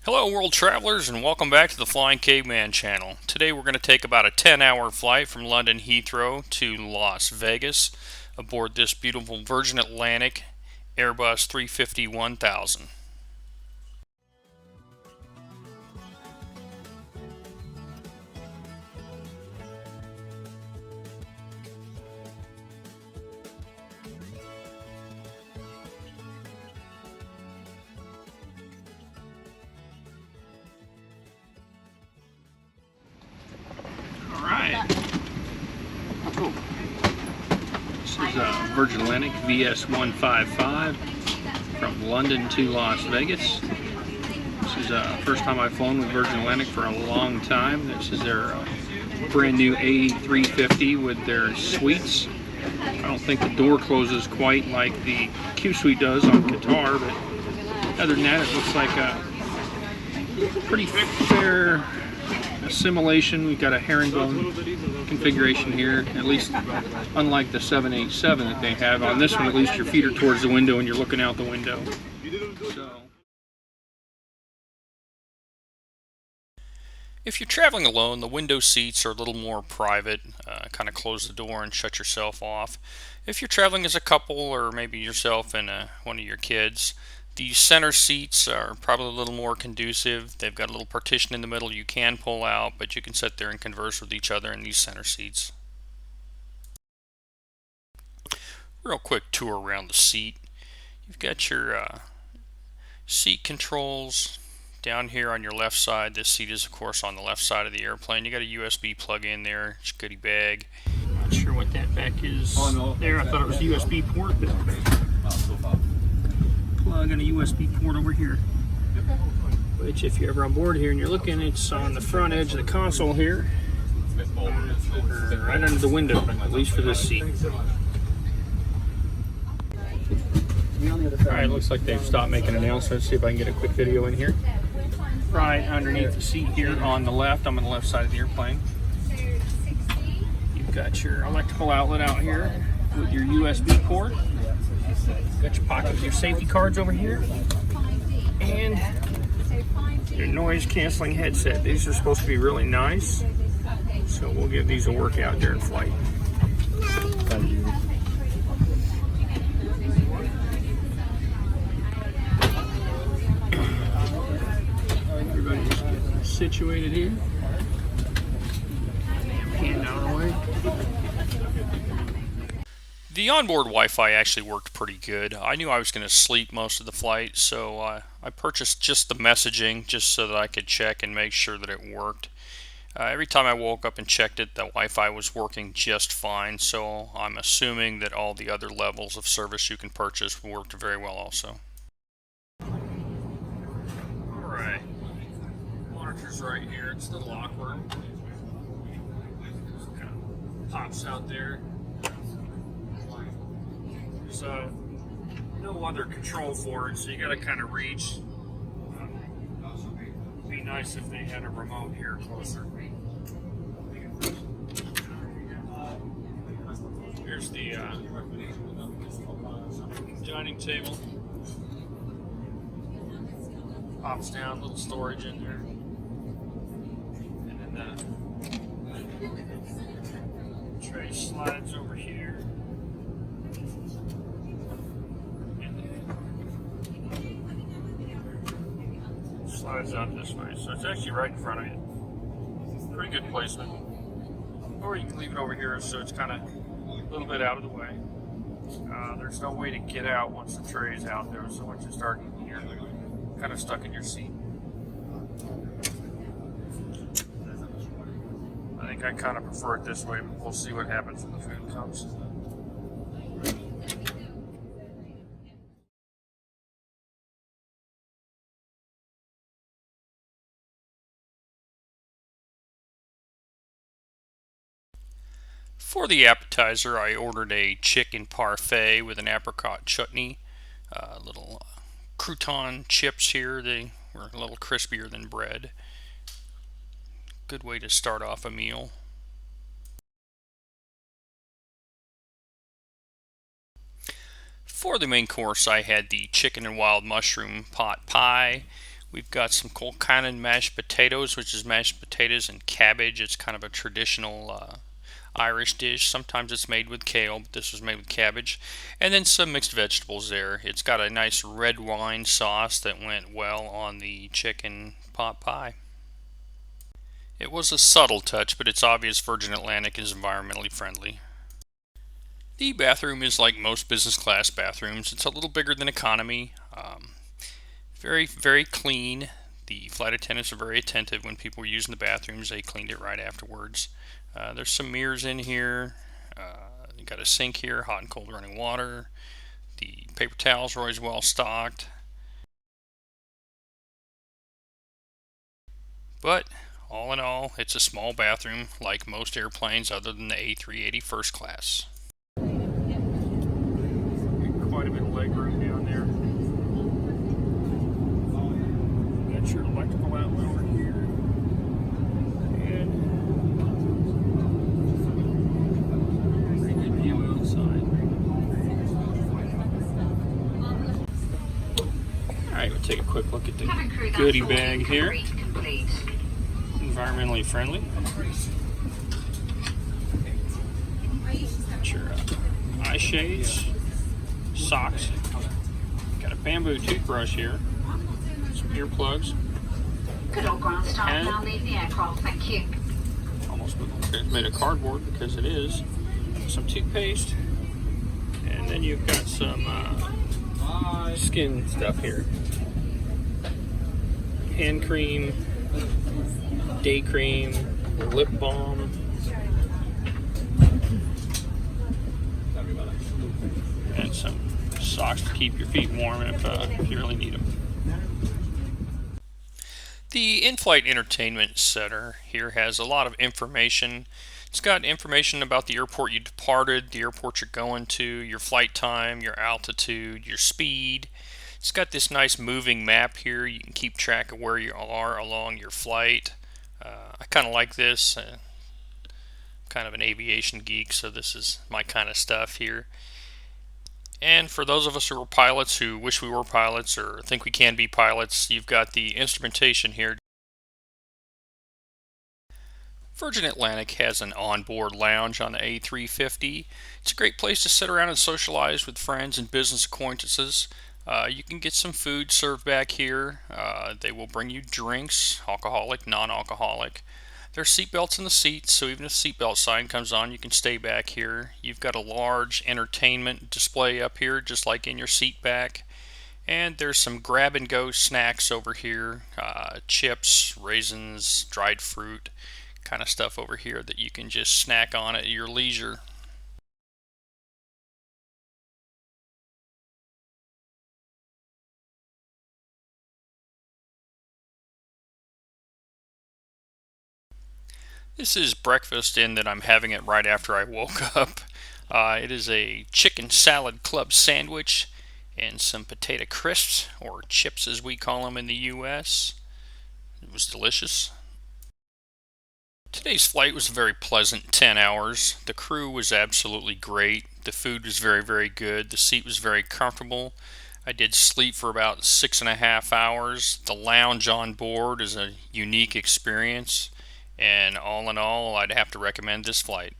Hello world travelers and welcome back to the Flying Caveman channel. Today we're going to take about a 10-hour flight from London Heathrow to Las Vegas aboard this beautiful Virgin Atlantic Airbus A350-1000. Alright, this is Virgin Atlantic VS155 from London to Las Vegas. This is the first time I've flown with Virgin Atlantic for a long time. This is their brand new A350 with their suites. I don't think the door closes quite like the Q Suite does on Qatar, but other than that, it looks like a pretty fair assimilation. We've got a herringbone configuration here, at least unlike the 787 that they have. On this one, at least your feet are towards the window and you're looking out the window. So, if you're traveling alone, the window seats are a little more private. Kind of close the door and shut yourself off. If you're traveling as a couple or maybe yourself and one of your kids, the center seats are probably a little more conducive. They've got a little partition in the middle you can pull out, but you can sit there and converse with each other in these center seats. Real quick tour around the seat. You've got your seat controls down here on your left side. This seat is of course on the left side of the airplane. You got a USB plug in there, it's a goodie bag. Not sure what that back is there. I thought it was a USB port, but plug and a USB port over here. Which if you're ever on board here and you're looking, it's on the front edge of the console here. Right under the window, at least for this seat. Alright, looks like they've stopped making announcements. See if I can get a quick video in here. Right underneath the seat here on the left, I'm on the left side of the airplane. You've got your electrical outlet out here with your USB port. Got your pocket with your safety cards over here. And your noise canceling headset. These are supposed to be really nice. So we'll give these a workout during flight. Thank you. Everybody's getting situated here. Pan out of the way. The onboard Wi-Fi actually worked pretty good. I knew I was going to sleep most of the flight, so I purchased just the messaging just so that I could check and make sure that it worked. Every time I woke up and checked it, the Wi-Fi was working just fine, so I'm assuming that all the other levels of service you can purchase worked very well also. Alright, monitor's right here. It's a little awkward. Just kind of pops out there. So no other control for it, so you got to kind of reach. It'd be nice if they had a remote here closer. Here's the dining table. Pops down, little storage in there, and then the tray slides over here. Slides out this way, so it's actually right in front of you. Pretty good placement. Or you can leave it over here so it's kind of a little bit out of the way. There's no way to get out once the tray is out there, so once you start eating, you're kind of stuck in your seat. I think I kind of prefer it this way, but we'll see what happens when the food comes. For the appetizer, I ordered a chicken parfait with an apricot chutney. Little crouton chips here. They were a little crispier than bread. Good way to start off a meal. For the main course, I had the chicken and wild mushroom pot pie We've got some Colcannon mashed potatoes, which is mashed potatoes and cabbage. It's kind of a traditional Irish dish. Sometimes it's made with kale, but this was made with cabbage. And then some mixed vegetables there. It's got a nice red wine sauce that went well on the chicken pot pie. It was a subtle touch, but it's obvious Virgin Atlantic is environmentally friendly. The bathroom is like most business class bathrooms. It's a little bigger than economy. Very, very clean. The flight attendants are very attentive when people were using the bathrooms. They cleaned it right afterwards. There's some mirrors in here. You got a sink here, hot and cold running water. The paper towels are always well stocked. But all in all, it's a small bathroom like most airplanes other than the A380 first class. Quite a bit of leg room down there. Got your electrical outlet over here. And pretty good view outside. Alright, we'll take a quick look at the goodie bag here. Environmentally friendly. Got your eye shades, socks. Got a bamboo toothbrush here. Some earplugs. Good all ground staff now leave the aircraft, thank you. Almost made of cardboard because it is. Some toothpaste. And then you've got some skin stuff here. Hand cream, day cream, lip balm. And some socks to keep your feet warm if you really need them. The in-flight entertainment center here has a lot of information. It's got information about the airport you departed, the airport you're going to, your flight time, your altitude, your speed. It's got this nice moving map here. You can keep track of where you are along your flight. I kind of like this. Kind of an aviation geek, so this is my kind of stuff here. And for those of us who are pilots who wish we were pilots or think we can be pilots, you've got the instrumentation here. Virgin Atlantic has an onboard lounge on the A350. It's a great place to sit around and socialize with friends and business acquaintances. You can get some food served back here. They will bring you drinks, alcoholic, non-alcoholic. There's seatbelts in the seats, so even if the seatbelt sign comes on, you can stay back here. You've got a large entertainment display up here, just like in your seat back. And there's some grab-and-go snacks over here, chips, raisins, dried fruit, kind of stuff over here that you can just snack on at your leisure. This is breakfast in that I'm having it right after I woke up. It is a chicken salad club sandwich and some potato crisps, or chips as we call them in the US. It was delicious. Today's flight was a very pleasant 10 hours. The crew was absolutely great. The food was very, very good. The seat was very comfortable. I did sleep for about 6.5 hours. The lounge on board is a unique experience. And all in all, I'd have to recommend this flight.